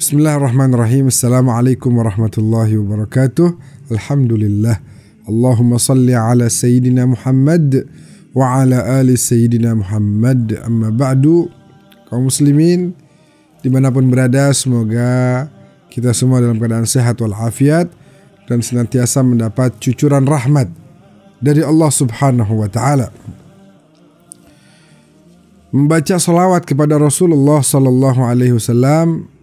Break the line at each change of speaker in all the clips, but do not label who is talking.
Bismillahirrahmanirrahim. Assalamualaikum warahmatullahi wabarakatuh. Alhamdulillah. Allahumma salli ala Sayyidina Muhammad wa ala ali Sayyidina Muhammad. Amma ba'du. Kaum muslimin dimanapun berada, semoga kita semua dalam keadaan sehat walafiat dan senantiasa mendapat cucuran rahmat dari Allah subhanahu wa ta'ala. Membaca salawat kepada Rasulullah sallallahu alaihi wasallam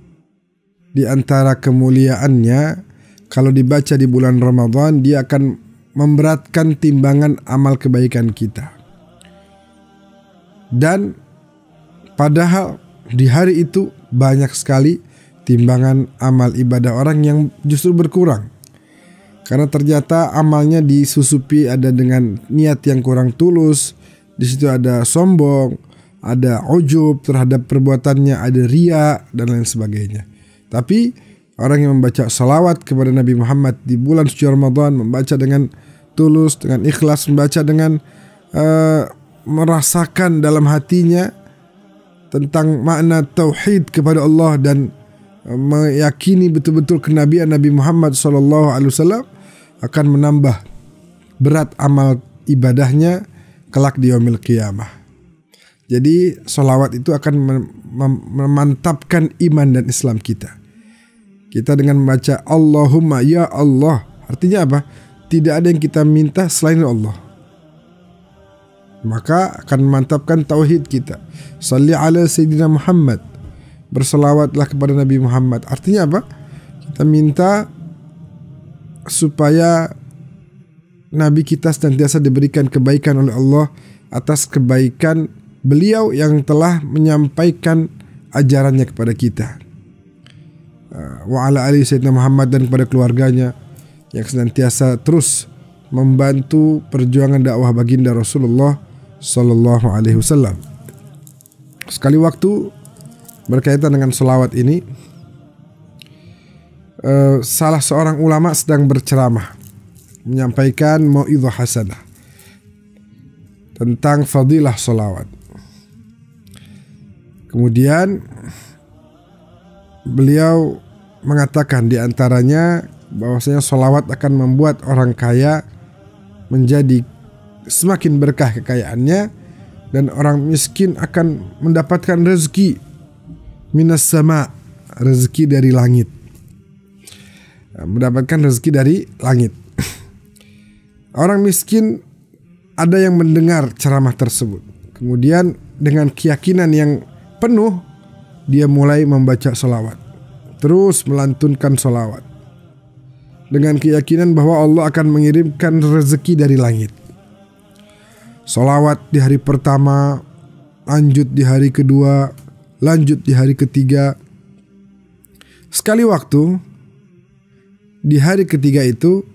di antara kemuliaannya, kalau dibaca di bulan Ramadan, dia akan memberatkan timbangan amal kebaikan kita. Dan padahal di hari itu banyak sekali timbangan amal ibadah orang yang justru berkurang. Karena ternyata amalnya disusupi ada dengan niat yang kurang tulus. Di situ ada sombong, ada ujub terhadap perbuatannya, ada riya dan lain sebagainya. Tapi orang yang membaca salawat kepada Nabi Muhammad di bulan suci Ramadan, membaca dengan tulus, dengan ikhlas, membaca dengan merasakan dalam hatinya tentang makna tauhid kepada Allah dan meyakini betul-betul kenabian Nabi Muhammad SAW, akan menambah berat amal ibadahnya kelak di yaumil qiyamah. Jadi salawat itu akan memantapkan iman dan Islam kita. Kita dengan membaca Allahumma ya Allah, artinya apa? Tidak ada yang kita minta selain Allah. Maka akan memantapkan tauhid kita. Salli ala Sayyidina Muhammad, berselawatlah kepada Nabi Muhammad. Artinya apa? Kita minta supaya Nabi kita senantiasa diberikan kebaikan oleh Allah atas kebaikan beliau yang telah menyampaikan ajarannya kepada kita. Wa ala ali Sayyidina Muhammad, dan kepada keluarganya yang senantiasa terus membantu perjuangan dakwah baginda Rasulullah sallallahu alaihi wasallam. Sekali waktu berkaitan dengan selawat ini, salah seorang ulama sedang berceramah menyampaikan mau'izah hasanah tentang fadilah selawat. Kemudian beliau mengatakan di antaranya bahwasanya selawat akan membuat orang kaya menjadi semakin berkah kekayaannya, dan orang miskin akan mendapatkan rezeki minas sama, rezeki dari langit. Mendapatkan rezeki dari langit. Orang miskin ada yang mendengar ceramah tersebut, kemudian dengan keyakinan yang penuh dia mulai membaca salawat, terus melantunkan salawat dengan keyakinan bahwa Allah akan mengirimkan rezeki dari langit. Salawat di hari pertama, lanjut di hari kedua, lanjut di hari ketiga. Sekali waktu di hari ketiga itu,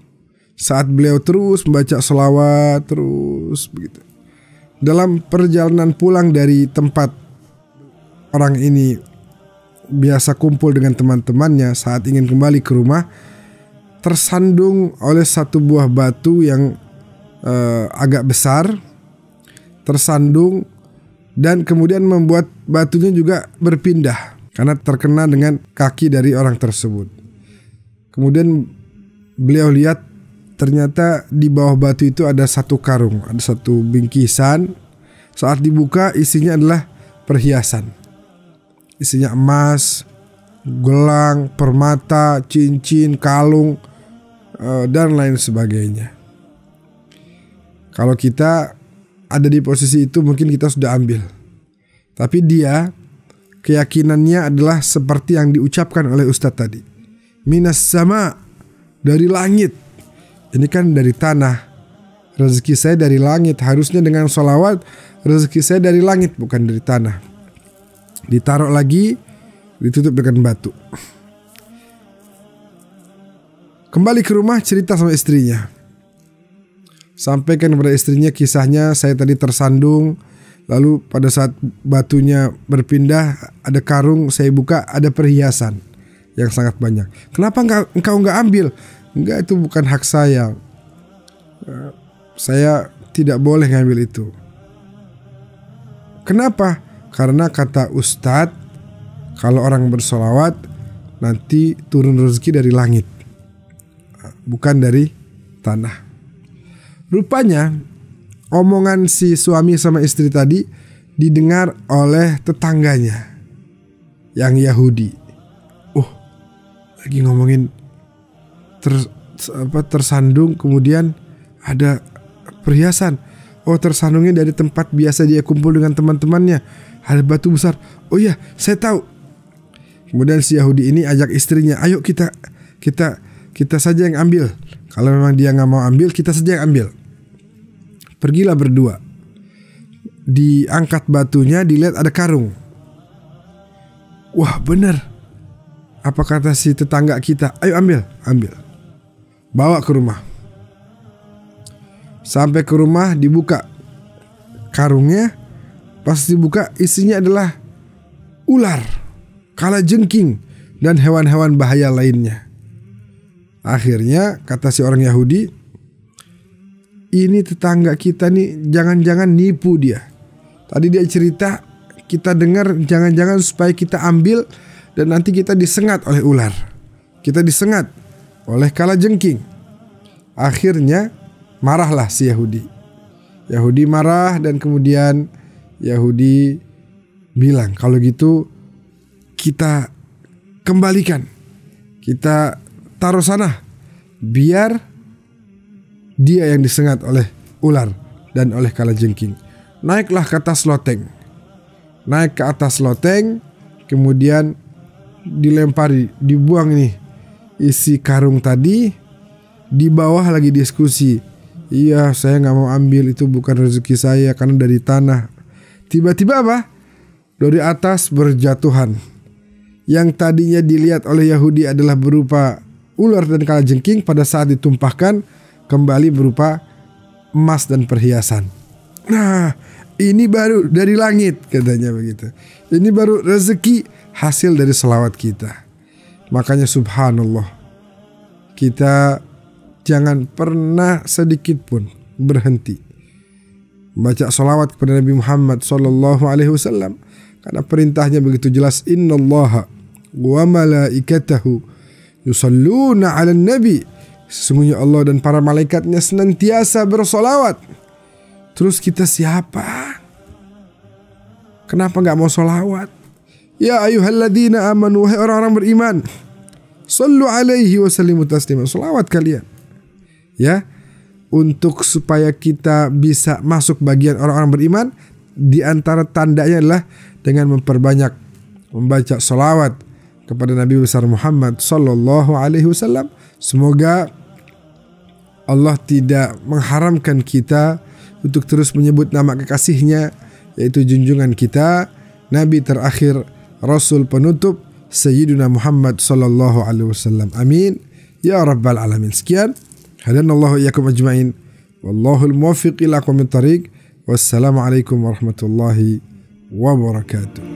saat beliau terus membaca salawat, terus begitu, dalam perjalanan pulang dari tempat orang ini biasa kumpul dengan teman-temannya, saat ingin kembali ke rumah, tersandung oleh satu buah batu yang agak besar, tersandung, dan kemudian membuat batunya juga berpindah karena terkena dengan kaki dari orang tersebut. Kemudian beliau lihat ternyata di bawah batu itu ada satu karung, ada satu bingkisan. Saat dibuka isinya adalah perhiasan. Isinya emas, gelang, permata, cincin, kalung, dan lain sebagainya. Kalau kita ada di posisi itu mungkin kita sudah ambil. Tapi dia keyakinannya adalah seperti yang diucapkan oleh Ustadz tadi. Minas sama, dari langit. Ini kan dari tanah. Rezeki saya dari langit. Harusnya dengan sholawat rezeki saya dari langit, bukan dari tanah. Ditaruh lagi, ditutup dengan batu. Kembali ke rumah, cerita sama istrinya. Sampaikan kepada istrinya kisahnya, saya tadi tersandung, lalu pada saat batunya berpindah, ada karung, saya buka, ada perhiasan yang sangat banyak. Kenapa engkau nggak ambil? Enggak, itu bukan hak saya. Saya tidak boleh ngambil itu. Kenapa? Karena kata Ustadz, kalau orang bersolawat nanti turun rezeki dari langit, bukan dari tanah. Rupanya omongan si suami sama istri tadi didengar oleh tetangganya yang Yahudi. Lagi ngomongin tersandung, kemudian ada perhiasan. Tersandungnya dari tempat biasa dia kumpul dengan teman-temannya, ada batu besar. Oh iya, saya tahu. Kemudian si Yahudi ini ajak istrinya, ayo kita saja yang ambil. Kalau memang dia nggak mau ambil, kita saja yang ambil. Pergilah berdua. Diangkat batunya, dilihat ada karung. Wah, benar. Apa kata si tetangga kita? Ayo ambil. Bawa ke rumah. Sampai ke rumah, dibuka karungnya. Pas dibuka, isinya adalah ular, kalajengking, dan hewan-hewan bahaya lainnya. Akhirnya kata si orang Yahudi, ini tetangga kita nih jangan-jangan nipu dia. Tadi dia cerita, kita dengar jangan-jangan supaya kita ambil dan nanti kita disengat oleh ular, kita disengat oleh kalajengking. Akhirnya marahlah si Yahudi. Yahudi marah dan kemudian Yahudi bilang, kalau gitu kita kembalikan, kita taruh sana, biar dia yang disengat oleh ular dan oleh kalajengking. Naiklah ke atas loteng. Naik ke atas loteng, kemudian dilempari, dibuang nih isi karung tadi. Di bawah lagi diskusi. Iya, saya gak mau ambil, itu bukan rezeki saya karena dari tanah. Tiba-tiba apa? Dari atas berjatuhan. Yang tadinya dilihat oleh Yahudi adalah berupa ular dan kalajengking, pada saat ditumpahkan kembali berupa emas dan perhiasan. Nah, ini baru dari langit, katanya begitu. Ini baru rezeki hasil dari selawat kita. Makanya subhanallah, kita jangan pernah sedikit pun berhenti baca selawat kepada Nabi Muhammad SAW, karena perintahnya begitu jelas. Innallaha wa malaikatahu yusalluna 'alan nabi. Sesungguhnya Allah dan para malaikatnya senantiasa bersolawat. Terus kita siapa? Kenapa gak mau solawat? Ya ayyuhalladzina amanu, wahai orang-orang beriman, sallu alaihi wa sallimu taslima. Solawat kalian, ya, untuk supaya kita bisa masuk bagian orang-orang beriman. Di antara tandanya adalah dengan memperbanyak membaca solawat kepada Nabi besar Muhammad sallallahu alaihi wasallam. Semoga Allah tidak mengharamkan kita untuk terus menyebut nama kekasihnya, yaitu junjungan kita, Nabi terakhir, Rasul penutup, Sayyiduna Muhammad sallallahu alaihi wasallam. Amin ya rabbal alamin. Sekian, hadanallahu iyyakum ajmain, wallahul muwaffiq ila aqwamit thariq. Wassalamualaikum warahmatullahi wabarakatuh.